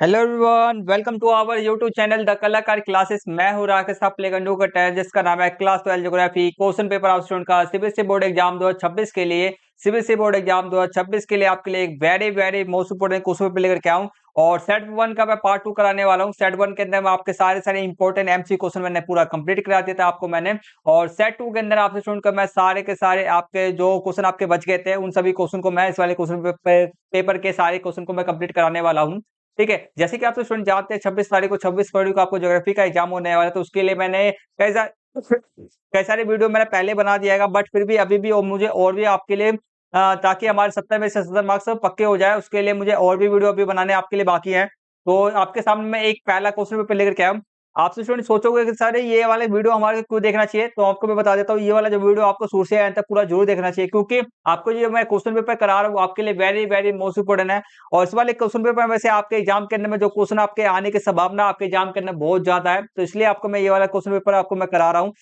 Hello everyone, welcome to our YouTube channel the Kalakar classes. मैं हूं राकेश, आप प्ले कंडू का टेस्ट जिसका नाम है class 12 geography question paper of student का सीबीएसई बोर्ड एग्जाम 2026 के लिए। सीबीएसई बोर्ड एग्जाम 2026 के लिए आपके लिए एक very very most important question paper लेकर के आऊं। और सेट 1 का मैं पार्ट 2 कराने वाला हूं। सेट 1 के अंदर मैं आपके सारे इंपॉर्टेंट एमसी क्वेश्चन मैंने पूरा कंप्लीट करा दिया था आपको मैंने। और सेट 2 के अंदर आपसे स्टूडेंट का मैं सारे के सारे आपके जो क्वेश्चन आपके बच गए थे उन सभी क्वेश्चन को मैं इस वाले क्वेश्चन पेपर के सारे क्वेश्चन को मैं कंप्लीट कराने वाला हूं। ठीक है, जैसे कि आप तो स्टूडेंट जानते हैं 26 तारीख को 26 फरवरी को आपको ज्योग्राफी का एग्जाम होने वाला है, तो उसके लिए मैंने कई सारे वीडियो मैंने पहले बना दिया है, बट फिर भी अभी भी और मुझे और भी आपके लिए ताकि हमारे 70 में से 70 मार्क्स पक्के हो जाए, उसके लिए मुझे और भी वीडियो अभी बनाने आपके लिए बाकी है। तो आपके सामने मैं एक पहला क्वेश्चन पेपर लेकर के आया हूं। आपसे स्टूडेंट सोचोगे कि सर ये वाले वीडियो हमारे क्यों देखना चाहिए, तो आपको मैं बता देता हूँ ये वाला जो वीडियो आपको शुरू से एंड तक पूरा जरूर देखना चाहिए, क्योंकि आपको जो मैं क्वेश्चन पेपर करा रहा हूँ आपके लिए वेरी वेरी मोस्ट इंपोर्टेंट है। और इस वाले क्वेश्चन पेपर में से आपके एग्जाम के अंदर में जो क्वेश्चन आपके आने की संभावना आपके एग्जाम के अंदर बहुत ज्यादा है, तो इसलिए आपको मैं ये वाला क्वेश्चन पेपर आपको मैं करा रहा हूँ।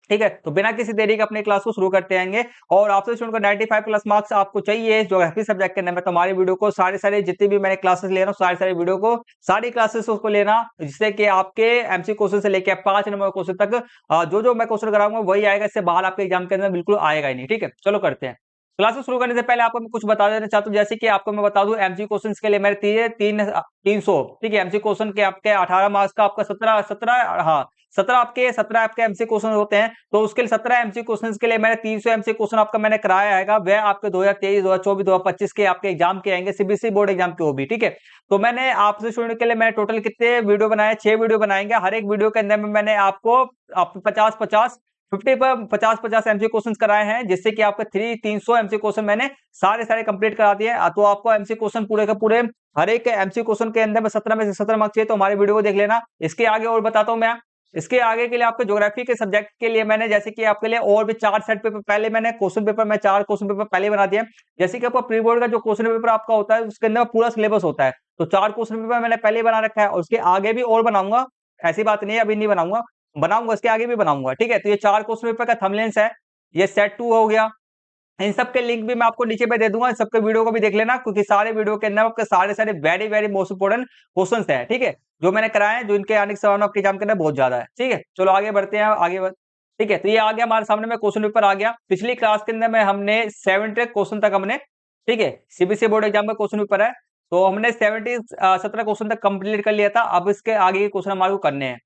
ठीक है, तो बिना किसी देरी के अपने क्लास को शुरू करते आएंगे। और आपसे स्टूडेंट को 95 प्लस मार्क्स आपको चाहिए ज्योग्राफी सब्जेक्ट के अंदर में, तो हमारी वीडियो को सारे जितने भी मैंने क्लासेस ले रहा हूँ सारे वीडियो को सारी क्लासेस उसको लेना, जिससे कि आपके एमसी क्वेश्चन से लेकर 5 नंबर क्वेश्चन तक जो मैं क्वेश्चन कराऊंगा वही आएगा, इससे बाहर आपके एग्जाम के अंदर बिल्कुल आएगा ही नहीं। ठीक है, चलो करते हैं। क्लासेस शुरू करने से पहले आपको मैं कुछ बता देना चाहता हूँ, जैसे कि आपको मैं बता दूं एमसी क्वेश्चंस के लिए मेरे तीन 300। ठीक है, एमसी क्वेश्चन के आपके 18 मार्क्स का आपका 17 हाँ 17 आपके एमसी क्वेश्चन होते हैं, तो उसके लिए 17 एमसी क्वेश्चंस के लिए मैंने 300 एमसी क्वेश्चन आपका मैंने कराया है, वह आपके 2023 2024 2025 के आपके एग्जाम के आएंगे, सीबीएसई बोर्ड एग्जाम के वो भी। ठीक है, तो मैंने आपसे स्टूडेंट के लिए मैंने टोटल कितने वीडियो बनाए, 6 वीडियो बनाएंगे। हर एक वीडियो के अंदर में मैंने आपको 50 50 पर 50 एमसी क्वेश्चन कराए हैं, जिससे कि आपका 300 एमसी क्वेश्चन मैंने सारे कंप्लीट करा दिए। तो आपको एमसी क्वेश्चन पूरे के पूरे हर एक एमसी क्वेश्चन के अंदर में 17 में से 17 मार्क्स चाहिए, तो हमारे वीडियो को देख लेना। इसके आगे और बताता हूं मैं, इसके आगे के लिए आपके ज्योग्राफी के सब्जेक्ट के लिए मैंने जैसे कि आपके लिए और भी 4 सेट पेपर पहले मैंने क्वेश्चन पेपर में 4 क्वेश्चन पेपर पहले बना दिए। जैसे कि आपका प्री बोर्ड का जो क्वेश्चन पेपर आपका होता है उसके अंदर पूरा सिलेबस होता है, तो 4 क्वेश्चन पेपर मैंने पहले बना रखा है और उसके आगे भी और बनाऊंगा। ऐसी बात नहीं है अभी नहीं बनाऊंगा, बनाऊंगा इसके आगे भी बनाऊंगा। ठीक है, तो ये 4 क्वेश्चन पेपर का थंबनेल्स है, ये सेट 2 हो गया। इन सब के लिंक भी मैं आपको नीचे पे दे दूंगा, इन सबके वीडियो को भी देख लेना, क्योंकि सारे वीडियो के अंदर आपके सारे very very most important questions हैं। ठीक है, जो मैंने कराए हैं, जो इनके आने की संभावना आपके एग्जाम के अंदर बहुत ज्यादा है। ठीक है, चलो आगे बढ़ते हैं ठीक है, तो ये आ गया हमारे सामने में क्वेश्चन पेपर आ गया। पिछली क्लास के अंदर में हमने 70 क्वेश्चन तक हमने, ठीक है, सीबीएसई बोर्ड एग्जाम का क्वेश्चन पेपर है, तो हमने 17 क्वेश्चन तक कंप्लीट कर लिया था। अब इसके आगे के क्वेश्चन हमारे को करने हैं।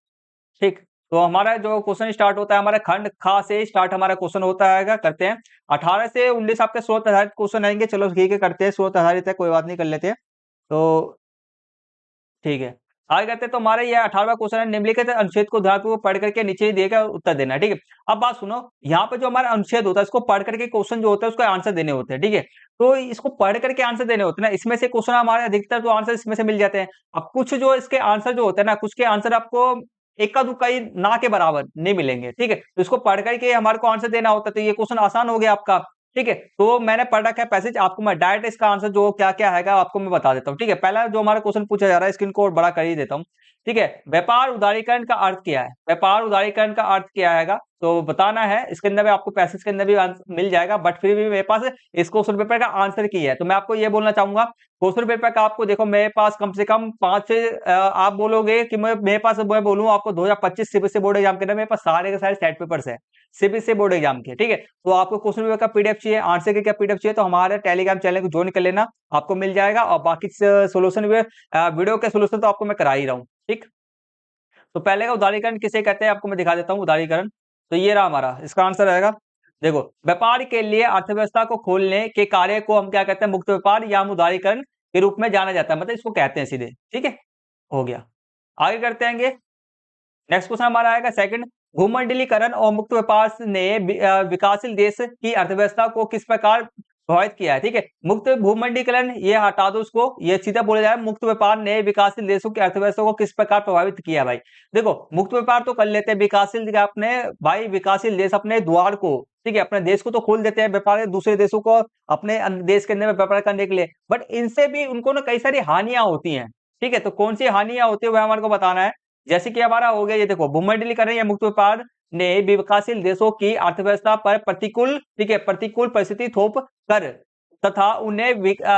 ठीक, तो हमारा जो क्वेश्चन स्टार्ट होता है, हमारा खंड खा से स्टार्ट हमारा क्वेश्चन होता है, करते हैं। 18 से 19 आपके स्रोत आधारित क्वेश्चन आएंगे। चलो ठीक है, करते हैं, स्रोत आधारित है कोई बात नहीं, कर लेते हैं। तो ठीक है, आगे करते हैं। तो हमारा ये 18वां क्वेश्चन है, निम्नलिखित अनुच्छेद को ध्यानपूर्वक पढ़ करके नीचे दिए गए उत्तर देना है। ठीक है, अब बात सुनो, यहाँ पे जो हमारा अनुच्छेद होता है इसको पढ़ करके क्वेश्चन जो होता है उसको आंसर देने होते हैं। ठीक है, तो इसको पढ़ करके आंसर देने होते हैं ना, इसमें से क्वेश्चन हमारे अधिकतर जो आंसर इसमें से मिल जाते हैं। अब कुछ जो इसके आंसर जो होते हैं ना, कुछ के आंसर आपको इक्का दुक्का ही ना के बराबर नहीं मिलेंगे। ठीक है, तो इसको पढ़ करके हमारे को आंसर देना होता है, तो ये क्वेश्चन आसान हो गया आपका। ठीक है, तो मैंने पढ़ रखा है पैसेज, आपको मैं डायरेक्ट इसका आंसर जो क्या क्या है आपको मैं बता देता हूँ। ठीक है, पहला जो हमारा क्वेश्चन पूछा जा रहा है, स्क्रीन को और बड़ा कर ही देता हूँ। ठीक है, व्यापार उदारीकरण का अर्थ क्या है, व्यापार उदारीकरण का अर्थ क्या है तो बताना है। इसके अंदर भी आपको पैसेज के अंदर भी मिल जाएगा, बट फिर भी मेरे पास इस क्वेश्चन पेपर का आंसर की है, तो मैं आपको ये बोलना चाहूंगा क्वेश्चन पेपर का आपको देखो, मेरे पास कम से कम 5 से आप बोलोगे कि मेरे पास मैं बोलूं आपको 2025 सीबीएसई बोर्ड एग्जाम के अंदर मेरे पास सारे के सारे सेट पेपर्स है सीबीएसई बोर्ड एग्जाम के। ठीक है, तो आपको क्वेश्चन पेपर का पीडीएफ चाहिए, आंसर के क्या पीडीएफ चाहिए, तो हमारे टेलीग्राम चैनल को ज्वाइन कर लेना, आपको मिल जाएगा। और बाकी सोल्यूशन वीडियो के सोल्यूशन तो आपको मैं करा ही रहा हूँ। ठीक, तो पहले का उदारीकरण किसे कहते हैं आपको मैं दिखा देता हूं उदारीकरण। तो ये रहा हमारा, इसका आंसर रहेगा, देखो, व्यापार के लिए अर्थव्यवस्था को खोलने के कार्य को हम क्या कहते हैं, मुक्त व्यापार या हम उदारीकरण के रूप में जाना जाता है, मतलब इसको कहते हैं सीधे। ठीक है, हो गया, आगे करते हैं। नेक्स्ट क्वेश्चन हमारा आएगा सेकंड, भूमंडलीकरण और मुक्त व्यापार ने विकासशील देश की अर्थव्यवस्था को किस प्रकार प्रभावित किया है। ठीक है, मुक्त भूमंडलीकरण ये हटा दो उसको, ये सीधा बोला जाए, मुक्त व्यापार ने विकासशील देशों की अर्थव्यवस्था को किस प्रकार प्रभावित किया है भाई। देखो, मुक्त व्यापार तो कर लेते हैं, विकासशील अपने भाई विकासशील देश अपने द्वार को, ठीक है, अपने देश को तो खोल देते हैं व्यापार दूसरे देशों को अपने देश के अंदर में व्यापार करने के लिए, बट इनसे भी उनको ना कई सारी हानियां होती हैं। ठीक है, तो कौन सी हानियां होती है वह हमारे को बताना है। जैसे कि हमारा हो गया, ये देखो, भूमंडलीकरण या मुक्त व्यापार ने विकासशील देशों की अर्थव्यवस्था पर प्रतिकूल, ठीक है, प्रतिकूल परिस्थिति थोप कर तथा उन्हें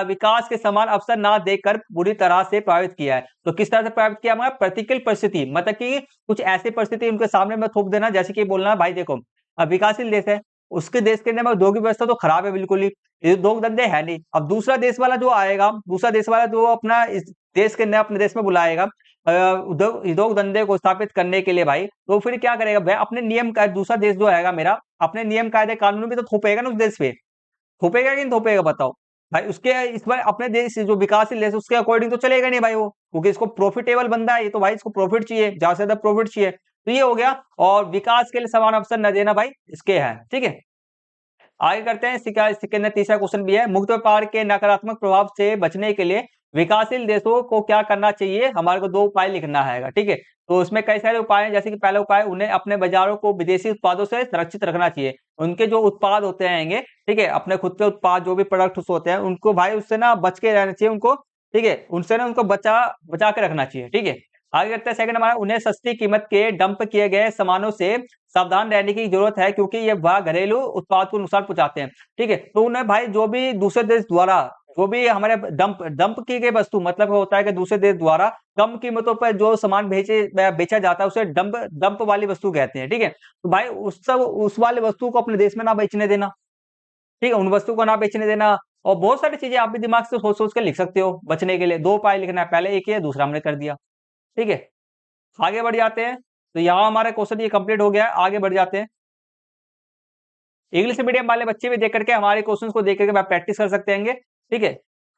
विकास के समान अवसर ना देकर बुरी तरह से प्रभावित किया है। तो किस तरह से प्रभावित किया हमारा? प्रतिकूल परिस्थिति, मतलब कि कुछ ऐसी परिस्थिति उनके सामने में थोप देना, जैसे कि बोलना भाई देखो, अब विकासशील देश है, उसके देश के अंदर में उद्योगिक व्यवस्था तो खराब है बिल्कुल ही, ये उद्योग धंधे है नहीं। अब दूसरा देश वाला जो आएगा, दूसरा देश वाला जो अपना इस देश के अंदर अपने देश में बुलाएगा उद्योग उद्योग धंधे को स्थापित करने के लिए भाई, तो फिर क्या करेगा भाई? अपने नियम का दूसरा देश जो आएगा मेरा, अपने नियम कायदे कानून भी तो थोपेगा ना उस देश पे, थोपेगा कि नहीं थोपेगा बताओ? भाई उसके इस बार अपने देश से जो विकासशील देश उसके अकॉर्डिंग तो चलेगा नहीं भाई वो, क्योंकि इसको प्रॉफिटेबल बंदा है ये, तो भाई इसको प्रॉफिट चाहिए, ज्यादा से ज्यादा प्रॉफिट चाहिए। तो ये हो गया, और विकास के लिए समान अवसर न देना भाई इसके है, ठीक है। आगे करते हैं, इसके अंदर तीसरा क्वेश्चन भी है, मुक्त व्यापार के नकारात्मक प्रभाव से बचने के लिए विकासशील देशों को क्या करना चाहिए? हमारे को 2 उपाय लिखना है, ठीक है। तो उसमें कई सारे उपाय हैं, जैसे कि पहला उपाय, उन्हें अपने बाजारों को विदेशी उत्पादों से सुरक्षित रखना चाहिए। उनके जो उत्पाद होते हैं, ठीक है, अपने खुद के उत्पाद जो भी प्रोडक्ट्स होते हैं उनको भाई उससे ना बच के रहना चाहिए उनको, ठीक है, उनसे ना उनको बचा बचा के रखना चाहिए, ठीक है। आगे करते हैं सेकंड हमारा, उन्हें सस्ती कीमत के डंप किए गए सामानों से सावधान रहने की जरूरत है, क्योंकि ये वह घरेलू उत्पाद को नुकसान पहुंचाते हैं, ठीक है। तो उन्हें भाई जो भी दूसरे देश द्वारा जो भी हमारे डंप डंप की गई वस्तु, मतलब होता है कि दूसरे देश द्वारा कम कीमतों पर जो सामान बेचा जाता है उसे डंप डंप वाली वस्तु कहते हैं, ठीक है। तो भाई उस वाली वस्तु को अपने देश में ना बेचने देना, ठीक है, उन वस्तु को ना बेचने देना। और बहुत सारी चीजें आप भी दिमाग से सोच सोच के लिख सकते हो बचने के लिए। 2 उपाय लिखना है, पहले एक ही है, दूसरा हमने कर दिया, ठीक है। आगे बढ़ जाते हैं, तो यहाँ हमारा क्वेश्चन ये कंप्लीट हो गया है। आगे बढ़ जाते हैं, इंग्लिश मीडियम वाले बच्चे भी देख करके हमारे क्वेश्चंस को देख करके मैं प्रैक्टिस कर सकते हैं, ठीक है।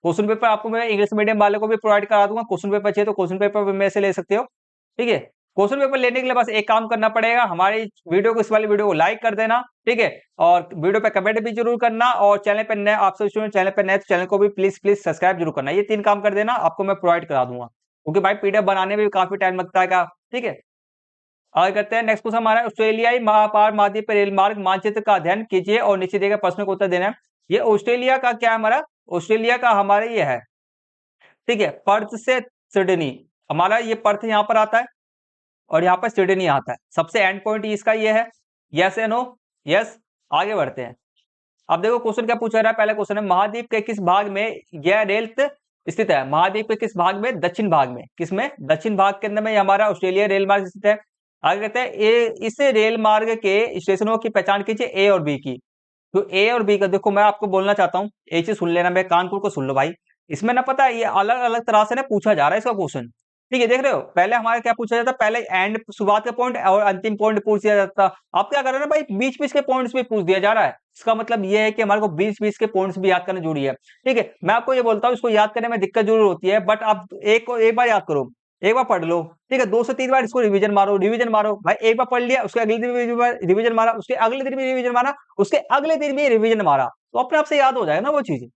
क्वेश्चन पेपर आपको मैं इंग्लिश मीडियम वाले को भी प्रोवाइड करा दूंगा, क्वेश्चन पेपर चाहिए तो क्वेश्चन पेपर भी मेरे से ले सकते हो, ठीक है। क्वेश्चन पेपर लेने के लिए बस एक काम करना पड़ेगा, हमारी वीडियो को, इस वाली वीडियो को लाइक कर देना, ठीक है, और वीडियो पे कमेंट भी जरूर करना, और चैनल पर नए आप सब स्टूडेंट चैनल पर नए तो चैनल को भी प्लीज प्लीज सब्सक्राइब जरूर करना। ये 3 काम कर देना, आपको मैं प्रोवाइड करा दूंगा, क्योंकि भाई पीडीएफ बनाने में भी काफी टाइम लगता है, ठीक है। आगे करते हैं, नेक्स्ट क्वेश्चन हमारा, ऑस्ट्रेलियाई महापार माध्यम रेल मार्ग मानचित्र का अध्ययन कीजिए और नीचे दिए गए प्रश्नों को उत्तर देना है। ये ऑस्ट्रेलिया का क्या है हमारा? ऑस्ट्रेलिया का हमारे ये है, ठीक है, पर्थ से सिडनी, हमारा ये पर्थ यहाँ पर आता है और यहाँ पर सिडनी आता है। सबसे एंड पॉइंट इसका ये है, यस या नो? यस। आगे बढ़ते हैं, अब देखो क्वेश्चन क्या पूछा रहा है। पहला क्वेश्चन है, महाद्वीप के किस भाग में यह रेल स्थित है? महाद्वीप के किस भाग में? दक्षिण भाग में। किसमें? दक्षिण भाग के अंदर में हमारा ऑस्ट्रेलिया रेल मार्ग स्थित है। आगे कहते हैं, इस रेल मार्ग के स्टेशनों की पहचान कीजिए, ए और बी की। तो ए और बी का देखो मैं आपको बोलना चाहता हूँ, एक चीज सुन लेना, मैं कानपुर को सुन लो भाई। इसमें ना पता है ये अलग अलग तरह से ना पूछा जा रहा है इसका क्वेश्चन, ठीक है। देख रहे हो, पहले हमारे क्या पूछा जाता, पहले एंड शुरुआत का पॉइंट और अंतिम पॉइंट पूछ दिया जाता। अब क्या कर रहे हैं ना भाई, बीच बीच के पॉइंट्स भी पूछ दिया जा रहा है। इसका मतलब ये है कि हमारे को बीच बीच के पॉइंट्स भी याद करना जरूरी है, ठीक है। मैं आपको ये बोलता हूँ, इसको याद करने में दिक्कत जरूर होती है, बट आप एक बार याद करो, एक बार पढ़ लो, ठीक है। 2 से 3 बार इसको रिवीजन मारो, रिवीजन मारो भाई। एक बार पढ़ लिया, उसके अगले दिन भी रिवीजन मारा, उसके अगले दिन भी रिवीजन मारा, उसके अगले दिन भी रिवीजन मारा, तो अपने आप से याद हो जाएगा ना वो चीज।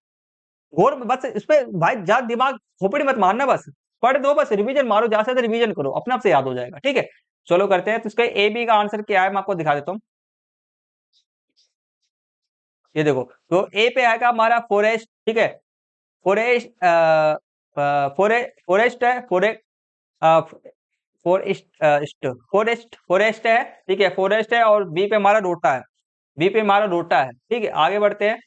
और बस इस पे भाई ज्यादा दिमाग खोपड़ी मत मारना, बस पढ़ दो, बस रिवीजन मारो, ज्यादा से ज्यादा रिवीजन करो, अपने आप से याद हो जाएगा, ठीक है। चलो करते हैं, तो इसका ए बी का आंसर क्या है मैं आपको दिखा देता हूँ। ये देखो, तो ए पे आएगा हमारा फॉरेस्ट, ठीक है, फॉरेस्ट, फॉरेस्ट है, फॉरेस्ट है, ठीक है, फॉरेस्ट है। और बी पे हमारा रोटा है, बी पे हमारा रोटा है, ठीक है। आगे बढ़ते हैं,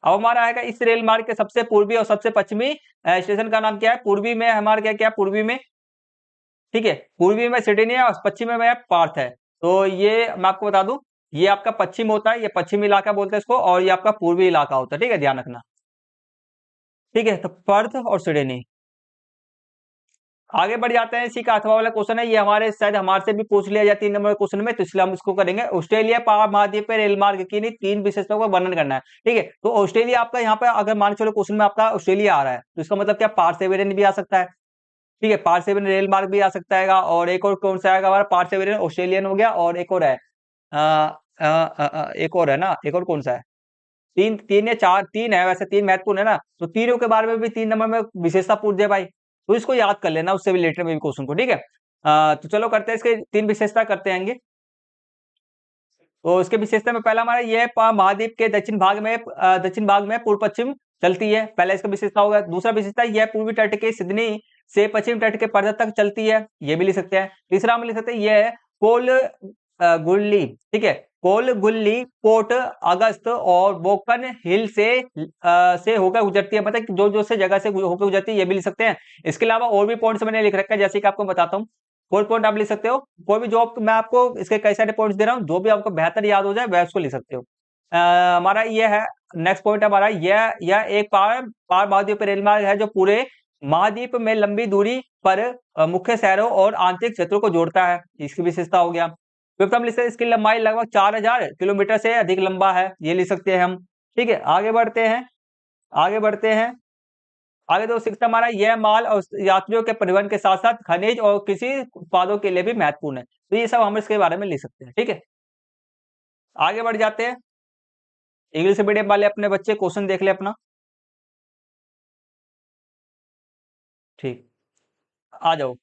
अब हमारा आएगा, इस रेल मार्ग के सबसे पूर्वी और सबसे पश्चिमी स्टेशन का नाम क्या है? पूर्वी में हमारा क्या क्या पूर्वी में, ठीक है, पूर्वी में सिडनी है और पश्चिमी में पार्थ है। तो ये मैं आपको बता दूं, ये आपका पश्चिम होता है, ये पश्चिमी इलाका बोलते हैं इसको, और ये आपका पूर्वी इलाका होता है, ठीक है, ध्यान रखना, ठीक है। तो पर्थ और सिडनी। आगे बढ़ जाते हैं, इसी का अथवा वाला क्वेश्चन है, ये हमारे शायद हमारे से भी पूछ लिया जाए 3 नंबर क्वेश्चन में, तो इसलिए हम इसको करेंगे। ऑस्ट्रेलिया महाद्वीप पे रेल मार्ग की 3 विशेषताओं का वर्णन करना है, ठीक है। तो ऑस्ट्रेलिया आपका यहाँ पे अगर मान चलो क्वेश्चन में आपका ऑस्ट्रेलिया आ रहा है, तो इसका मतलब क्या, पार्सेवरेन भी आ सकता है, ठीक है, पार्सेवरेन रेल मार्ग भी आ सकता है। और एक और कौन सा आएगा हमारा? पार्सेवरेन ऑस्ट्रेलियन हो गया, और एक और है एक और है ना, एक और कौन सा है? तीन तीन या चार, 3 है वैसे, 3 महत्वपूर्ण है ना, तो तीनों के बारे में भी 3 नंबर में विशेषता पूछ दिया भाई, तो इसको याद कर लेना उससे भी रिलेटेड में भी क्वेश्चन को, ठीक है। तो चलो करते हैं, इसके 3 विशेषता करते हैं। तो इसके विशेषता में पहला हमारा ये महाद्वीप के दक्षिण भाग में पूर्व पश्चिम चलती है, पहला इसका विशेषता होगा। दूसरा विशेषता यह पूर्वी तट के सिडनी से पश्चिम तट के पर्वत तक चलती है, ये भी लिख सकते हैं। तीसरा हम लिख सकते हैं, यह है कोल गुरली, ठीक है, कोलगुल्ली, पोर्ट अगस्त और बोकन हिल से होकर गुजरती है, मतलब जो से जगह से होकर गुजरती है, ये भी लिख सकते हैं। इसके अलावा और भी पॉइंट्स मैंने लिख रखा है, जैसे कि आपको बताता हूँ। कोई पॉइंट आप लिख सकते हो, कोई भी जो मैं आपको इसके कई सारे पॉइंट्स दे रहा हूँ, जो भी आपको बेहतर याद हो जाए वह उसको लिख सकते हो। हमारा ये है, नेक्स्ट पॉइंट हमारा यह एक पार महाद्वीप रेलमार्ग है जो पूरे महाद्वीप में लंबी दूरी पर मुख्य शहरों और आंतरिक क्षेत्रों को जोड़ता है, इसकी विशेषता हो गया। फिफ्थ हम लिख सकते हैं, इसकी लंबाई लगभग 4000 किलोमीटर से अधिक लंबा है, ये लिख सकते हैं हम। ठीक है, आगे बढ़ते हैं, आगे बढ़ते हैं। आगे तो सिक्स्थ हमारा, यह माल और यात्रियों के परिवहन के साथ साथ खनिज और कृषि उत्पादों के लिए भी महत्वपूर्ण है, तो ये सब हम इसके बारे में लिख सकते हैं। ठीक है, आगे बढ़ जाते हैं। इंग्लिश मीडियम वाले अपने बच्चे क्वेश्चन देख ले अपना। ठीक, आ जाओ।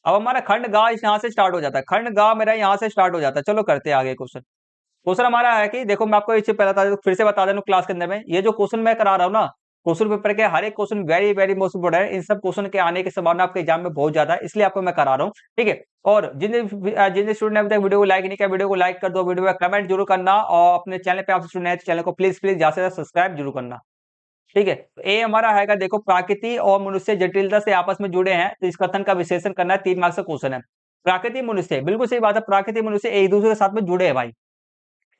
अब हमारा खंड गा यहाँ से स्टार्ट हो जाता है, खंड गा मेरा यहाँ से स्टार्ट हो जाता है। चलो करते हैं आगे क्वेश्चन। क्वेश्चन हमारा है कि देखो, मैं आपको इससे पहले फिर से बता दें क्लास के अंदर में, ये जो क्वेश्चन मैं करा रहा हूँ ना, क्वेश्चन पेपर के हर एक question very very most important है। इन सब क्वेश्चन के आने की संभावना आपके एग्जाम में बहुत ज्यादा है, इसलिए आपको मैं करा रहा हूँ। ठीक है, और जिन जिन स्टूडेंट ने अभी तक वीडियो को लाइक नहीं किया, वीडियो को लाइक कर दो, वीडियो में कमेंट जरूर करना, और अपने चैनल पे आप स्टूडेंट नए चैनल को प्लीज प्लीज ज्यादा से ज्यादा सब्सक्राइब जरूर करना। ठीक है, तो ए हमारा है, देखो प्रकृति और मनुष्य जटिलता से आपस में जुड़े हैं, तो इस कथन का विश्लेषण करना है, 3 मार्क्स का क्वेश्चन है। प्रकृति मनुष्य, बिल्कुल सही बात है, प्रकृति मनुष्य एक दूसरे के साथ में जुड़े हैं भाई।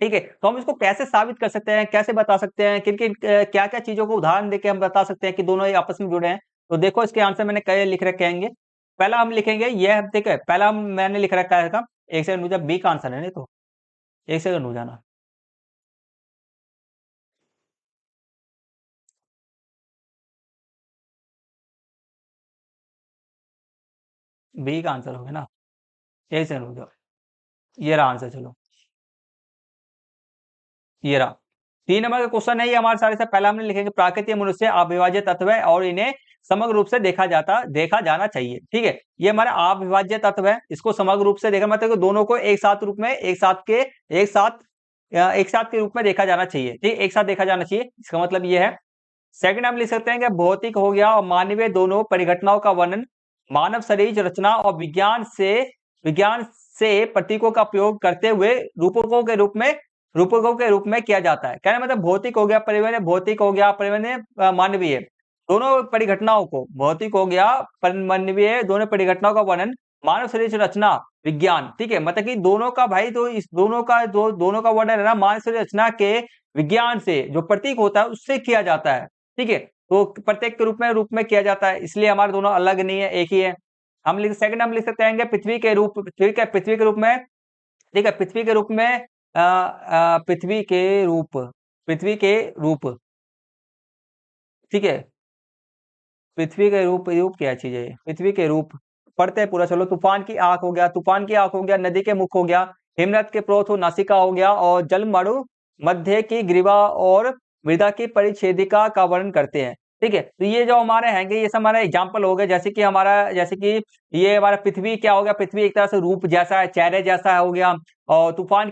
ठीक है, तो हम इसको कैसे साबित कर सकते हैं, कैसे बता सकते हैं, किन किन क्या क्या चीजों को उदाहरण देके हम बता सकते हैं कि दोनों ही आपस में जुड़े हैं। तो देखो, इसके आंसर मैंने कई लिख रखे हैं। पहला हम लिखेंगे, यह देखो, पहला मैंने लिख रखा है, एक सेकंड रुक जा, बी का आंसर है नहीं तो, एक सेकंड रुक जाना। बी का आंसर हो गया ना, एक सेकंड रुक जाओ, ये रहा आंसर। चलो, ये रहा 3 नंबर का क्वेश्चन है ये हमारे सारे से। पहला हमने लिखेंगे, प्राकृतिक मनुष्य अविभाज्य तत्व है और इन्हें समग्र रूप से देखा जाना चाहिए। ठीक है, ये हमारा अविभाज्य तत्व है, इसको समग्र रूप से देखा मतलब कि दोनों को एक साथ रूप में, एक साथ के रूप में देखा जाना चाहिए। ठीक, एक साथ देखा जाना चाहिए, इसका मतलब ये है। सेकंड हम लिख सकते हैं कि भौतिक हो गया और मानवीय दोनों परिघटनाओं का वर्णन मानव शरीर रचना और विज्ञान से प्रतीकों का उपयोग करते हुए रूपकों के रूप में किया जाता है। कहने मतलब भौतिक हो गया परिवहन, भौतिक हो गया परिवहन, मानवीय दोनों परिघटनाओं को, भौतिक हो गया मानवीय दोनों परिघटनाओं का वर्णन मानव शरीर से रचना विज्ञान। ठीक है, मतलब कि दोनों का भाई, तो इस दोनों का वर्णन है ना, मानव शरीर रचना के विज्ञान से जो प्रतीक होता है उससे किया जाता है। ठीक है, तो प्रत्येक के रूप में किया जाता है, इसलिए हमारे दोनों अलग नहीं है, एक ही है। सेकंड हम लिख सकते हैं पृथ्वी के रूप, पृथ्वी के रूप में। ठीक है, पृथ्वी के रूप में, पृथ्वी के रूप। ठीक है, पृथ्वी के रूप क्या चीज है, पृथ्वी के रूप पढ़ते हैं पूरा। चलो, तूफान की आंख हो गया, नदी के मुख हो गया, हिमनद के प्रोथ नासिका हो गया, और जलमरु मध्य की ग्रीवा और मृदा की परिच्छेदिका का वर्णन करते हैं। ठीक है, तो ये जो हमारे हैं, ये सब हमारा एग्जाम्पल हो गया। जैसे कि ये हमारा पृथ्वी क्या हो गया, पृथ्वी एक तरह से रूप जैसा है, चेहरे जैसा हो गया। और तूफान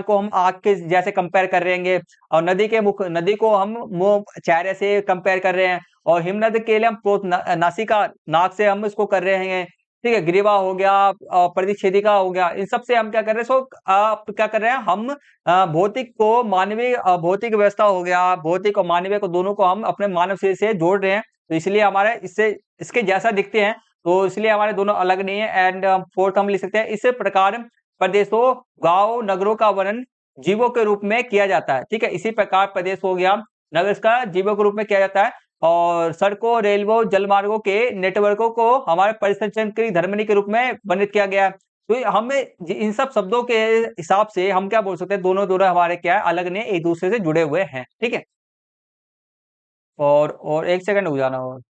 को हम आग के जैसे कंपेयर कर रहे हैं, और नदी को हम मुंह चेहरे से कंपेयर कर रहे हैं, और हिमनद के लिए हम नासिका नाक से हम इसको कर रहे हैं। ठीक है, ग्रीवा हो गया, परिच्छेदिका हो गया, इन सब से हम क्या कर रहे हैं, क्या कर रहे हैं हम, भौतिक को मानवीय, भौतिक व्यवस्था हो गया, भौतिक और मानवीय को दोनों को हम अपने मानव शरीर से जोड़ रहे हैं, तो इसलिए हमारे इसके जैसा दिखते हैं, तो इसलिए हमारे दोनों अलग नहीं है। एंड फोर्थ हम लिख सकते हैं, इस प्रकार प्रदेशों, गांव, नगरों का वर्णन जीवों के रूप में किया जाता है। ठीक है, इसी प्रकार प्रदेश हो गया, नगर का जीवों के रूप में किया जाता है, और सड़कों, रेलवे, जलमार्गों के नेटवर्कों को हमारे परिसंचरण की धर्मनी के रूप में वर्णित किया गया है। तो हमें इन सब शब्दों के हिसाब से हम क्या बोल सकते हैं, दोनों दोनों हमारे क्या है, अलग नहीं, एक दूसरे से जुड़े हुए हैं। ठीक है, और एक सेकंड हो जाना, और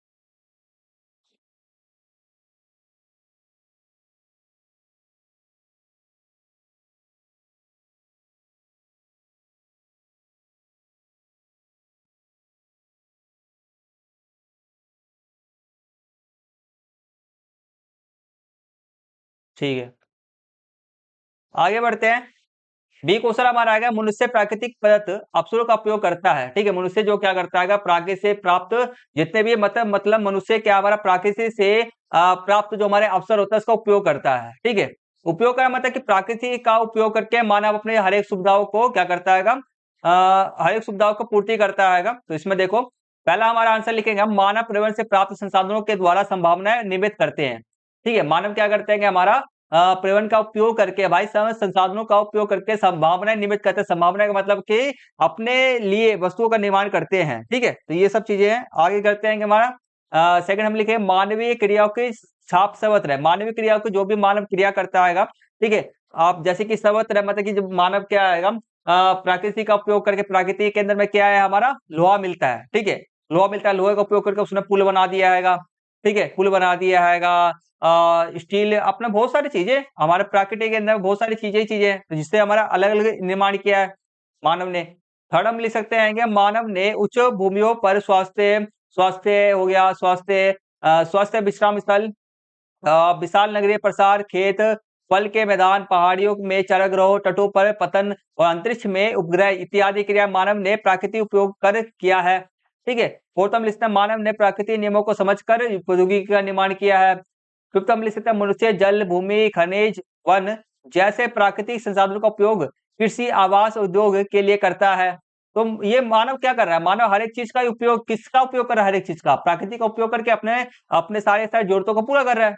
ठीक है, आगे बढ़ते हैं। बी क्वेश्चन हमारा आएगा, मनुष्य प्राकृतिक पदार्थ अवसरों का उपयोग करता है। ठीक है, मनुष्य जो क्या करता है, प्राकृतिक से प्राप्त जितने भी मतलब मनुष्य क्या हमारा प्राकृतिक से प्राप्त जो हमारे अवसर होता है उसका उपयोग करता है। ठीक है, उपयोग करना मतलब कि प्रकृति का उपयोग करके मानव अपने हर एक सुविधाओं को क्या करता है, हर एक सुविधाओं को पूर्ति करता है। तो इसमें देखो पहला हमारा आंसर लिखेंगे हम, मानव परिवहन से प्राप्त संसाधनों के द्वारा संभावनाएं निर्मित करते हैं। ठीक है, मानव क्या करते हैं कि हमारा परिवहन का उपयोग करके भाई संसाधनों का उपयोग करके संभावनाएं निर्मित करते हैं। संभावना का मतलब कि अपने लिए वस्तुओं का निर्माण करते हैं। ठीक है, तो ये सब चीजें हैं। आगे करते हैं कि हमारा सेकंड हम लिखे मानवीय क्रियाओं की छाप सर्वत्र है। मानवीय क्रियाओं की जो भी मानव क्रिया करता है, ठीक है, आप जैसे कि सर्वत्र है मतलब कि जब मानव क्या आएगा, प्रकृति का उपयोग करके, प्रकृति के अंदर में क्या है हमारा लोहा मिलता है। ठीक है, लोहा मिलता है, लोहे का उपयोग करके उसने पुल बना दिया है। ठीक है, पुल बना दिया है, स्टील, अपना बहुत सारी चीजें हमारे प्रकृति के अंदर, बहुत सारी चीजें हैं जिससे हमारा अलग अलग निर्माण किया है मानव ने। थर्ड हम लिख सकते हैं कि मानव ने उच्च भूमियों पर स्वास्थ्य स्वास्थ्य हो गया, स्वास्थ्य विश्राम स्थल, विशाल नगरीय प्रसार, खेत, फल के मैदान, पहाड़ियों में चरागाहों, तटों पर पतन और अंतरिक्ष में उपग्रह इत्यादि क्रिया मानव ने प्राकृतिक उपयोग कर किया है। ठीक है, फोर्थ हम लिखते हैं मानव ने प्राकृतिक नियमों को समझकर प्रौद्योगिकी का निर्माण किया है। फिफ्थ हम लिख सकते हैं मनुष्य जल, भूमि, खनिज, वन जैसे प्राकृतिक संसाधनों का उपयोग कृषि, आवास, उद्योग के लिए करता है। तो ये मानव क्या कर रहा है, मानव हर एक चीज का उपयोग, किसका उपयोग कर रहा है, हर एक चीज का प्राकृतिक का उपयोग करके अपने अपने सारे जरूरतों को पूरा कर रहा है।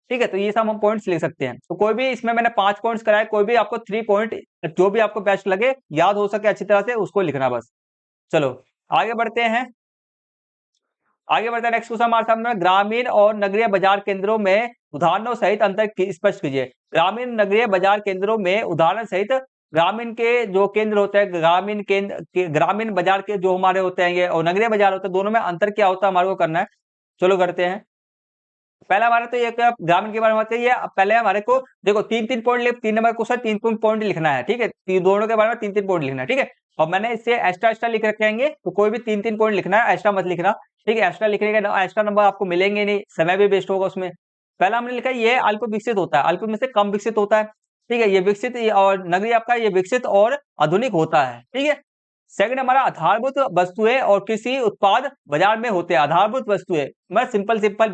ठीक है, तो ये सब हम पॉइंट्स लिख सकते हैं। तो कोई भी इसमें मैंने 5 पॉइंट्स कराए, कोई भी आपको 3 पॉइंट जो भी आपको बेस्ट लगे, याद हो सके अच्छी तरह से, उसको लिखना बस। चलो आगे बढ़ते हैं। नेक्स्ट क्वेश्चन हमारे सामने, ग्रामीण और नगरीय बाजार केंद्रों में उदाहरणों सहित अंतर स्पष्ट कीजिए। ग्रामीण नगरीय बाजार केंद्रों में उदाहरण सहित, ग्रामीण के जो केंद्र होते हैं, ग्रामीण केंद्र, ग्रामीण बाजार के जो हमारे होते हैं ये, और नगरीय बाजार होते हैं, दोनों में अंतर क्या होता है हमारे को करना है। चलो करते हैं। पहला हमारा तो ये ग्रामीण के बारे में बात करिए। पहले हमारे को देखो 3-3 पॉइंट, 3 नंबर क्वेश्चन 3 पॉइंट लिखना है। ठीक है, दोनों के बारे में 3-3 पॉइंट लिखना है। ठीक है, और मैंने इससे एक्स्ट्रा लिख रखेंगे, तो कोई भी 3-3 पॉइंट लिखना है, एक्स्ट्रा मत लिखना। ठीक है, एक्स्ट्रा लिखने का एक्स्ट्रा नंबर आपको मिलेंगे नहीं, समय भी वेस्ट होगा उसमें। पहला हमने लिखा ये अल्प विकसित होता है, अल्प में से कम विकसित होता है। ठीक है, ये विकसित और नगरीय आपका ये विकसित और आधुनिक होता है। ठीक है, सेकंड हमारा आधारभूत वस्तुएं और कृषि उत्पाद बाजार में होते हैं। आधारभूत वस्तुएं मैं सिंपल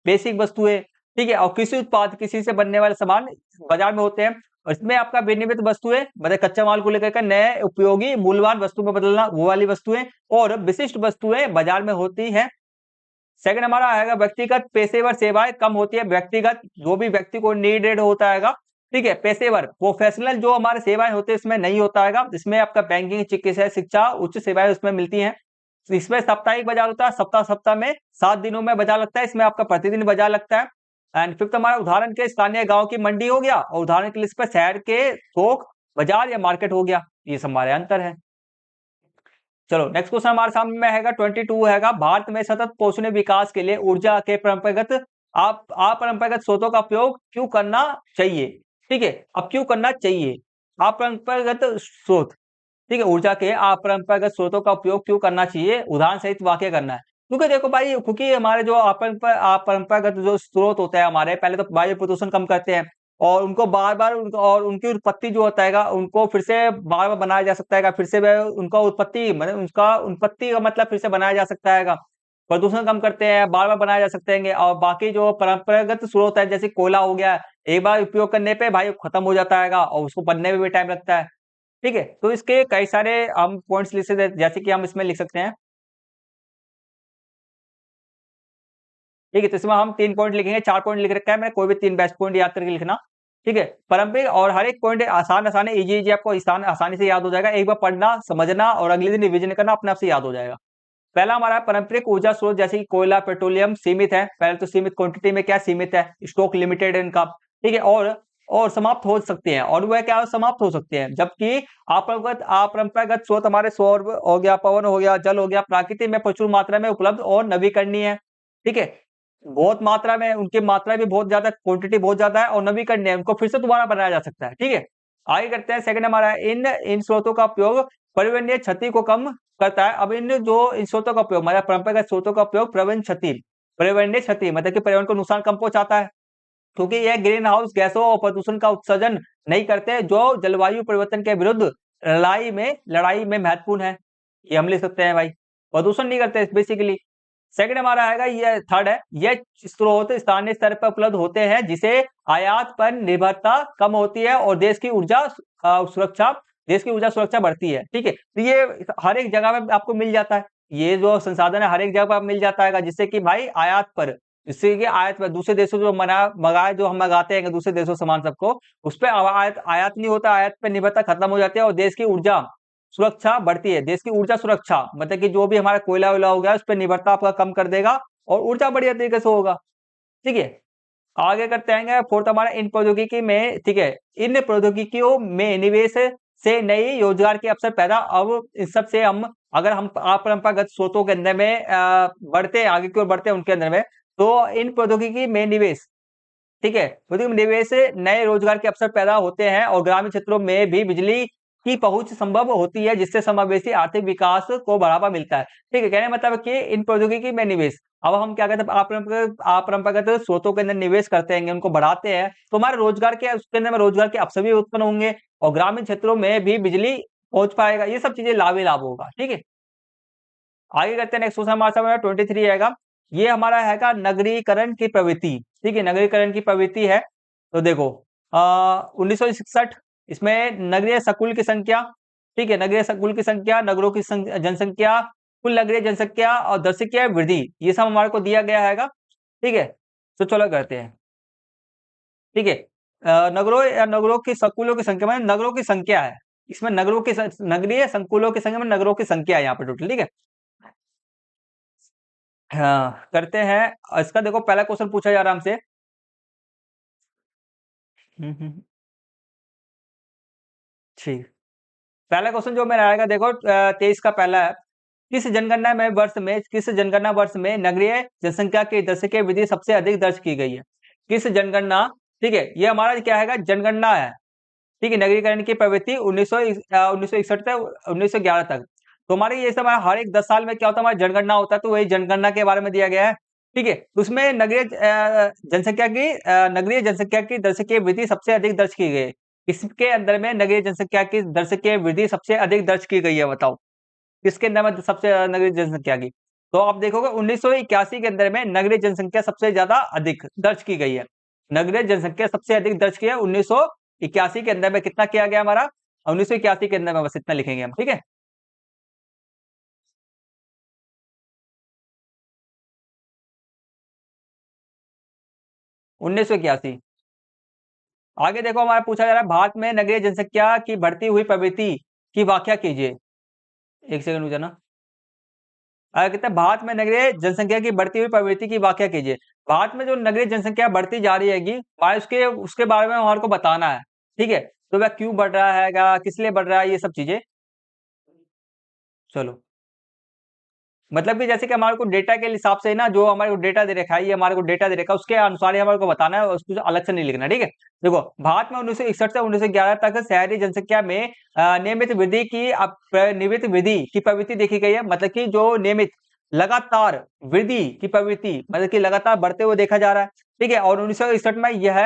बेसिक वस्तुएं, ठीक है, और कृषि उत्पाद, कृषि से बनने वाले सामान बाजार में होते हैं। और इसमें आपका विनिर्मित वस्तुएं मतलब कच्चा माल को लेकर नए उपयोगी मूल्यवान वस्तु में बदलना, वो वाली वस्तुएं, और विशिष्ट वस्तुएं बाजार में होती हैं। सेकंड हमारा आएगा व्यक्तिगत पेशेवर सेवाएं कम होती है। व्यक्तिगत जो भी व्यक्ति को नीडेड होता है, ठीक है, पेशेवर प्रोफेशनल जो हमारे सेवाएं होते हैं इसमें नहीं होता है। इसमें आपका बैंकिंग, चिकित्सा, शिक्षा, उच्च सेवाएं उसमें मिलती हैं। इसमें साप्ताहिक बाजार होता है, सप्ताह में 7 दिनों में बाजार लगता है, इसमें आपका प्रतिदिन बाजार लगता है। एंड फिफ्थ हमारा उदाहरण के स्थानीय गांव की मंडी हो गया, और उदाहरण के लिए इस पर शहर के थोक बाजार या मार्केट हो गया। ये सब हमारे अंतर है। चलो नेक्स्ट क्वेश्चन हमारे सामने में हैगा 22 हैगा, भारत में सतत पोषणीय विकास के लिए ऊर्जा के परंपरागत अपरंपरागत स्रोतों का उपयोग क्यों करना चाहिए। ठीक है, अब क्यों करना चाहिए अपरंपरागत स्रोत, ठीक है, ऊर्जा के अपरंपरागत स्रोतों का उपयोग क्यों करना चाहिए, उदाहरण सहित वाक्य करना है। क्योंकि देखो भाई, क्योंकि हमारे जो अपरंपरागत जो स्रोत होता है हमारे, पहले तो वायु प्रदूषण कम करते हैं, और उनको बार-बार और उनकी उत्पत्ति जो होता है उनको फिर से बार-बार बनाया जा सकता है, फिर से उनका उत्पत्ति मतलब उसका उत्पत्ति का मतलब फिर से बनाया जा सकता है। प्रदूषण कम करते हैं, बार-बार बनाए जा सकते हैं। और बाकी जो परंपरागत स्रोत है जैसे कोयला हो गया, एक बार उपयोग करने पे भाई खत्म हो जाता है और उसको बनने में भी टाइम लगता है। ठीक है, तो इसके कई सारे हम पॉइंट्स लिख सकते हैं, जैसे कि हम इसमें लिख सकते हैं। ठीक है, तो इसमें हम 3 पॉइंट लिखेंगे, 4 पॉइंट लिख रखा है मैंने, कोई भी 3 बेस्ट पॉइंट याद करके लिखना। ठीक है, पारंपरिक, और हर एक पॉइंट आसान है, इजी आपको आसानी से याद हो जाएगा। एक बार पढ़ना, समझना और अगले दिन रिवीजन करना, अपने आप से याद हो जाएगा। पहला हमारा पारंपरिक ऊर्जा स्रोत जैसे कि कोयला, पेट्रोलियम सीमित है। पहले तो सीमित क्वांटिटी में क्या सीमित है, स्टॉक लिमिटेड है इनका। ठीक है, और समाप्त हो सकते हैं, और वह क्या समाप्त हो सकते हैं। जबकि अपरंपरागत स्रोत हमारे सौर हो गया, पवन हो गया, जल हो गया, प्राकृतिक में प्रचुर मात्रा में उपलब्ध और नवीकरणीय है। ठीक है, बहुत मात्रा में, उनकी मात्रा भी बहुत ज्यादा, क्वांटिटी बहुत ज्यादा है, और नवीकरणीय है, उनको फिर से दोबारा बनाया जा सकता है। ठीक है, आगे करते हैं। सेकंड हमारा इन स्रोतों का उपयोग पर्यावरणीय क्षति को कम करता है। अब इन स्रोतों का उपयोग मतलब परंपरागत स्रोतों का उपयोग पर्यावरणीय क्षति मतलब कि पर्यावरण को नुकसान कम पहुंचाता है, क्योंकि यह ग्रीन हाउस गैसों और प्रदूषण का उत्सर्जन नहीं करते, जो जलवायु परिवर्तन के विरुद्ध लड़ाई में महत्वपूर्ण है। ये हम लिख सकते हैं भाई, प्रदूषण नहीं करते बेसिकली। सेकंड हमारा आएगा, ये थर्ड है, ये स्रोत स्थानीय स्तर पर उपलब्ध होते हैं जिसे आयात पर निर्भरता कम होती है और सुरक्षा देश की ऊर्जा सुरक्षा बढ़ती है। ठीक है, तो ये हर एक जगह में आपको मिल जाता है, ये जो संसाधन है हर एक जगह पर मिल जाता है, जिससे कि भाई आयात पर, जिससे कि आयात पर दूसरे देशों जो मंगाए जो हम मंगाते हैं दूसरे देशों से सामान सबको, उस पर आयात आयात नहीं होता, आयात पर निर्भरता खत्म हो जाती है और देश की ऊर्जा सुरक्षा बढ़ती है। देश की ऊर्जा सुरक्षा मतलब कि जो भी हमारा कोयला वोयला हो गया उस पर निर्भरता आपका कम कर देगा और ऊर्जा बढ़िया तरीके से होगा। ठीक है, आगे करते हैं फोर्थ हमारा इन प्रौद्योगिकी में, ठीक है, इन प्रौद्योगिकियों में निवेश से नई रोजगार के अवसर पैदा, अब इन सब से हम अगर हम अपरंपरागत स्रोतों के अंदर में बढ़ते हैं, आगे की ओर बढ़ते हैं उनके अंदर में, तो इन प्रौद्योगिकी में निवेश, ठीक है, प्रौद्योगिकी में निवेश से नए रोजगार के अवसर पैदा होते हैं और ग्रामीण क्षेत्रों में भी बिजली की पहुंच संभव होती है, जिससे समावेशी आर्थिक विकास को बढ़ावा मिलता है। ठीक है, कहने का मतलब कि इन प्रौद्योगिकी में निवेश, अब हम क्या कहते हैं अपरंपरागत स्रोतों के अंदर निवेश करते हैं, उनको बढ़ाते हैं, तो हमारे रोजगार के उसके अंदर में रोजगार के अवसर भी उत्पन्न होंगे और ग्रामीण क्षेत्रों में भी बिजली पहुंच पाएगा, ये सब चीजें लाभ ही लाभ होगा। ठीक है, आगे करते हैं, नेक्स्ट क्वेश्चन हमारे सामने 23 आएगा, ये हमारा हैगा नगरीकरण की प्रवृत्ति। ठीक है, नगरीकरण की प्रवृत्ति है, तो देखो 1961 इसमें नगरीय संकुल की संख्या, ठीक है, नगरीय संकुल की संख्या, नगरों की जनसंख्या, कुल नगरीय जनसंख्या और दर्शकीय वृद्धि, ये सब हमारे को दिया गया हैगा। ठीक है, तो चलो करते हैं। ठीक है, नगरों की संकुलों की संख्या में नगरों की संख्या है, इसमें नगरों की नगरीय संकुलों की संख्या में नगरों की संख्या है यहाँ पे टोटल। ठीक है, हाँ करते हैं इसका, देखो पहला क्वेश्चन पूछा जा रहा है हमसे। ठीक, पहला क्वेश्चन जो मेरा आएगा, देखो 23 का पहला है, किस जनगणना वर्ष में नगरीय जनसंख्या की दशकीय वृद्धि सबसे अधिक दर्ज की गई है? किस जनगणना, ठीक है, ये हमारा क्या है, जनगणना है। ठीक है, नगरीकरण की प्रवृत्ति 1961 से 1911 तक, तो हमारे ये सब हर एक 10 साल में क्या होता है, हमारी जनगणना होता है, तो वही जनगणना के बारे में दिया गया है। ठीक है, तो उसमें नगरीय जनसंख्या की दशकीय वृद्धि सबसे अधिक दर्ज की गई है। इसके अंदर में नगरीय जनसंख्या की दशकीय वृद्धि सबसे अधिक दर्ज की गई है, बताओ किसके अंदर में सबसे ज्यादा नगरीय जनसंख्या की? तो आप देखोगे 1981 के अंदर में नगरीय जनसंख्या सबसे ज्यादा अधिक दर्ज की गई है, नगरीय जनसंख्या सबसे अधिक दर्ज की है 1981 के अंदर में। कितना किया गया हमारा 1981 के अंदर में, बस इतना लिखेंगे हम। ठीक है, 1981। आगे देखो हमारा पूछा जा रहा है, भारत में नगरीय जनसंख्या की बढ़ती हुई प्रवृत्ति की व्याख्या कीजिए। एक सेकंड रुक जाना। कहते हैं भारत में नगरीय जनसंख्या की बढ़ती हुई प्रवृत्ति की व्याख्या कीजिए। भारत में जो नगरीय जनसंख्या बढ़ती जा रही हैगी, भाई उसके उसके बारे में हमारे को बताना है। ठीक है, तो वह क्यों बढ़ रहा है, किस लिए बढ़ रहा है, ये सब चीजें। चलो, मतलब कि जैसे कि हमारे को डेटा के हिसाब से ना, जो हमारे को डेटा दे रखा है, ये हमारे को डेटा दे रखा है, उसके अनुसार ही हमारे को बताना है, उसको अलग से नहीं लिखना। ठीक है, देखो भारत में 1961 से 1911 तक शहरी जनसंख्या में नियमित वृद्धि की प्रवृत्ति देखी गई है, मतलब कि जो नियमित लगातार वृद्धि की प्रवृत्ति, मतलब कि लगातार बढ़ते हुए देखा जा रहा है। ठीक है, और 1961 में यह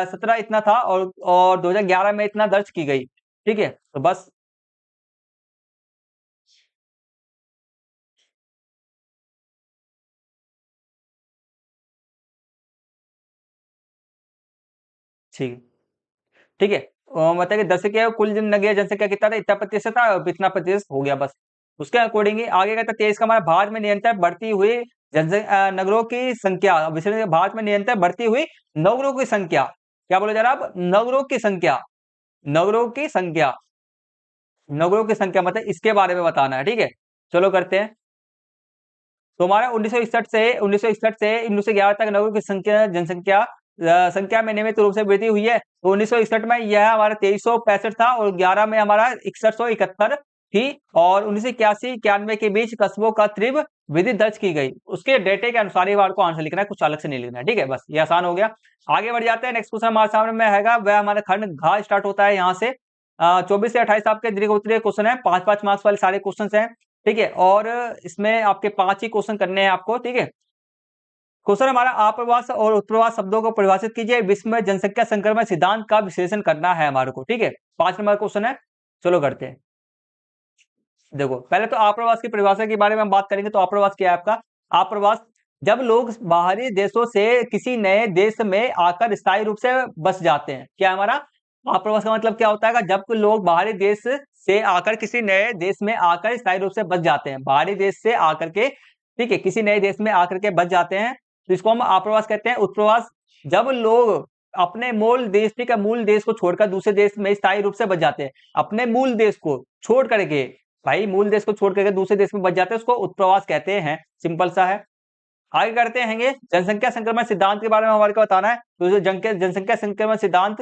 17 इतना था और 2011 में इतना दर्ज की गई। ठीक है, तो बस ठीक, ठीक है, मतलब कि 10 के कुल नगरीय जनसंख्या कितना था, इतना प्रतिशत था, अब इतना प्रतिशत हो गया बस। उसके अकॉर्डिंग ही आगे कहता है 23 का हमारा भारत में निरंतर बढ़ती हुई नगरों की संख्या, भारत में निरंतर बढ़ती हुई नगरों की संख्या, क्या बोला जा रहा है अब, नगरों की संख्या, नगरों की संख्या, नगरों की संख्या मतलब इसके बारे में बताना है। ठीक है, चलो करते हैं। तो हमारा 1961 से 1911 तक नगरों की संख्या में नियमित रूप से वृद्धि हुई है। तो 1961 में यह हमारा 2365 था और 11 में हमारा 6171 थी और 1981-91 के बीच कस्बों का तीव्र वृद्धि दर्ज की गई। उसके डेटे के अनुसार ही आपको आंसर लिखना है, कुछ अलग से नहीं लिखना है। ठीक है, बस ये आसान हो गया। आगे बढ़ जाते हैं, नेक्स्ट क्वेश्चन हमारे सामने में हैगा, वह हमारा खंड घ स्टार्ट होता है यहाँ से। 24 से 28 आपके दीर्घ उत्तरीय क्वेश्चन है, 5-5 मार्क्स वाले सारे क्वेश्चन हैं। ठीक है, और इसमें आपके 5 ही क्वेश्चन करने हैं आपको। ठीक है, क्वेश्चन हमारा आप्रवास और उत्प्रवास शब्दों को परिभाषित कीजिए, विश्व में जनसंख्या संक्रमण सिद्धांत का विश्लेषण करना है हमारे को। ठीक है, 5 नंबर क्वेश्चन है, चलो करते हैं। देखो पहले तो आप्रवास की परिभाषा के बारे में हम बात करेंगे। तो आप्रवास क्या है आपका, आप्रवास, जब लोग बाहरी देशों से किसी नए देश में आकर स्थायी रूप से बस जाते हैं। क्या है हमारा आप्रवास का मतलब क्या होता है? जब लोग बाहरी देश से आकर किसी नए देश में आकर स्थायी रूप से बस जाते हैं, बाहरी देश से आकर के, ठीक है, किसी नए देश में आकर के बस जाते हैं, तो इसको हम आप्रवास कहते हैं। उत्प्रवास, जब लोग अपने मूल देश, ठीक है, मूल देश को छोड़कर दूसरे देश में स्थायी रूप से बस जाते हैं, अपने मूल देश को छोड़ करके, भाई मूल देश को छोड़ करके दूसरे देश में बस जाते हैं, उसको उत्प्रवास कहते हैं। सिंपल सा है। आगे करते हैं जनसंख्या संक्रमण सिद्धांत के बारे में हमारे को बताना है। तो जो जनसंख्या संक्रमण सिद्धांत,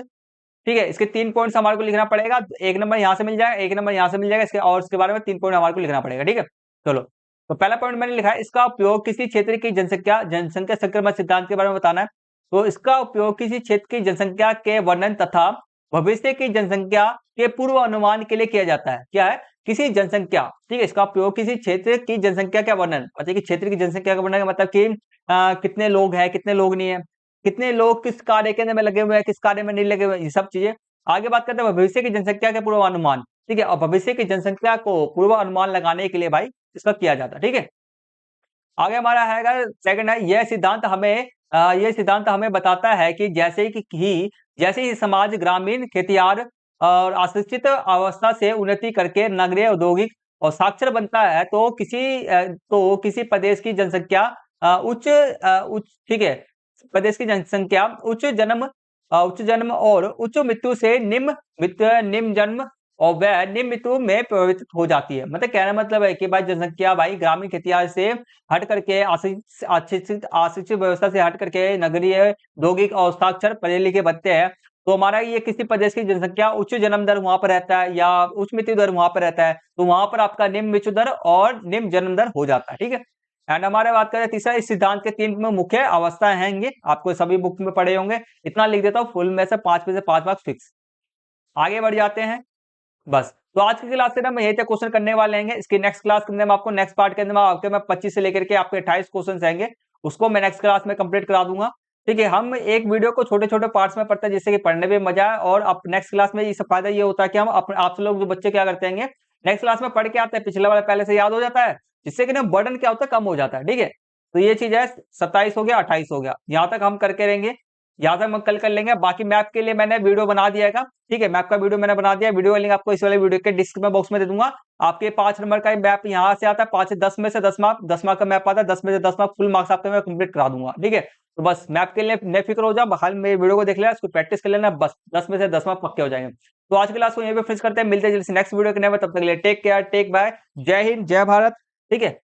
ठीक है, इसके 3 पॉइंट्स हमारे को लिखना पड़ेगा। 1 नंबर यहाँ से मिल जाएगा, 1 नंबर यहाँ से मिल जाएगा, इसके और इसके बारे में 3 पॉइंट हमारे को लिखना पड़ेगा, ठीक है। चलो, तो पहला पॉइंट मैंने लिखा है, इसका उपयोग किसी क्षेत्र की जनसंख्या संक्रमण सिद्धांत के बारे में बताना है। तो इसका उपयोग किसी क्षेत्र की जनसंख्या के वर्णन तथा भविष्य की जनसंख्या के पूर्व अनुमान के लिए किया जाता है। क्या है? किसी जनसंख्या, ठीक है, इसका उपयोग किसी क्षेत्र की जनसंख्या का वर्णन, मतलब कि क्षेत्र की जनसंख्या का वर्णन का मतलब कि कितने लोग हैं, कितने लोग नहीं है, कितने लोग किस कार्य केंद्र में लगे हुए हैं, किस कार्य में नहीं लगे हुए, ये सब चीजें। आगे बात करते हैं भविष्य की जनसंख्या के पूर्वानुमान, ठीक है, और भविष्य की जनसंख्या को पूर्वानुमान लगाने के लिए भाई इसका किया जाता है, ठीक है। आगे हमारा है सेकंड है, यह सिद्धांत हमें बताता है कि जैसे ही समाज ग्रामीण खेतियार और अशिक्षित अवस्था से उन्नति करके नगरीय औद्योगिक और साक्षर बनता है, तो किसी प्रदेश की जनसंख्या उच्च, ठीक है, प्रदेश की जनसंख्या उच्च जन्म और उच्च मृत्यु से निम्न जन्म और वह निम्न मृत्यु में परिवर्तित हो जाती है। मतलब कहना मतलब है कि भाई जनसंख्या भाई ग्रामीण खेतियार से हट करके अशिक्षित व्यवस्था से हट करके नगरीय औद्योगिक और साक्षर पढ़े लिखे बनते हैं, तो हमारा ये किसी प्रदेश की जनसंख्या उच्च जन्म दर वहां पर रहता है या उच्च मृत्यु दर वहां पर रहता है, तो वहां पर आपका निम्न मृत्यु दर और निम्न जन्म दर हो जाता है, ठीक है। एंड हमारे बात करें तीसरा, इस सिद्धांत के 3 मुख्य अवस्थाएं हैं, आपको सभी बुक में पढ़े होंगे। इतना लिख देता हूँ, फुल में से 5 में से 5 मार्क्स फिक्स। आगे बढ़ जाते हैं बस। तो आज की क्लास से ना मैं यही तक क्वेश्चन करने वाले हैं। इसकी नेक्स्ट क्लास के अंदर मैं आपको नेक्स्ट पार्ट के अंदर आपके मैं 25 से लेकर के आपके 28 क्वेश्चन आएंगे, उसको मैं नेक्स्ट क्लास में कंप्लीट करा दूंगा, ठीक है। हम एक वीडियो को छोटे छोटे पार्ट्स में पढ़ते हैं जिससे कि पढ़ने में मजा है, और अब नेक्स्ट क्लास में ये फायदा ये होता है कि हम आप लोग जो बच्चे क्या करते हैं, नेक्स्ट क्लास में पढ़ के आते हैं, पिछले वाला पहले से याद हो जाता है, जिससे कि ना बर्डन क्या होता है, कम हो जाता है, ठीक है। तो ये चीज है, 27 हो गया, 28 हो गया, यहाँ तक हम करके रहेंगे, यहाँ तक हम कल कर लेंगे। बाकी मैप के लिए मैंने वीडियो बना दिया है, ठीक है, मैप का वीडियो मैंने बना दिया, वीडियो का लिंक आपको इस वाले वीडियो के डिस्क्रिप्शन बॉक्स में दे दूंगा। आपके 5 नंबर का मैप यहाँ से आता है, 5 से 10 में से 10 मार्क, 10 मार्क का मैप आता है, 10 में से 10 मार्क फुल मार्क्स आपके मैं कंप्लीट करा दूंगा, ठीक है। तो बस मैप के लिए बेफिक्र हो जाओ, हाल मेरे वीडियो को देख लेना, इसको प्रैक्टिस कर लेना, बस 10 में से 10 मार्क पक्के हो जाएंगे। तो आज की क्लास को यहीं पे फिनिश करते हैं, मिलते हैं जल्दी नेक्स्ट वीडियो के नए में, तब तक के लिए टेक केयर, टेक बाय, जय हिंद, जय भारत, ठीक है।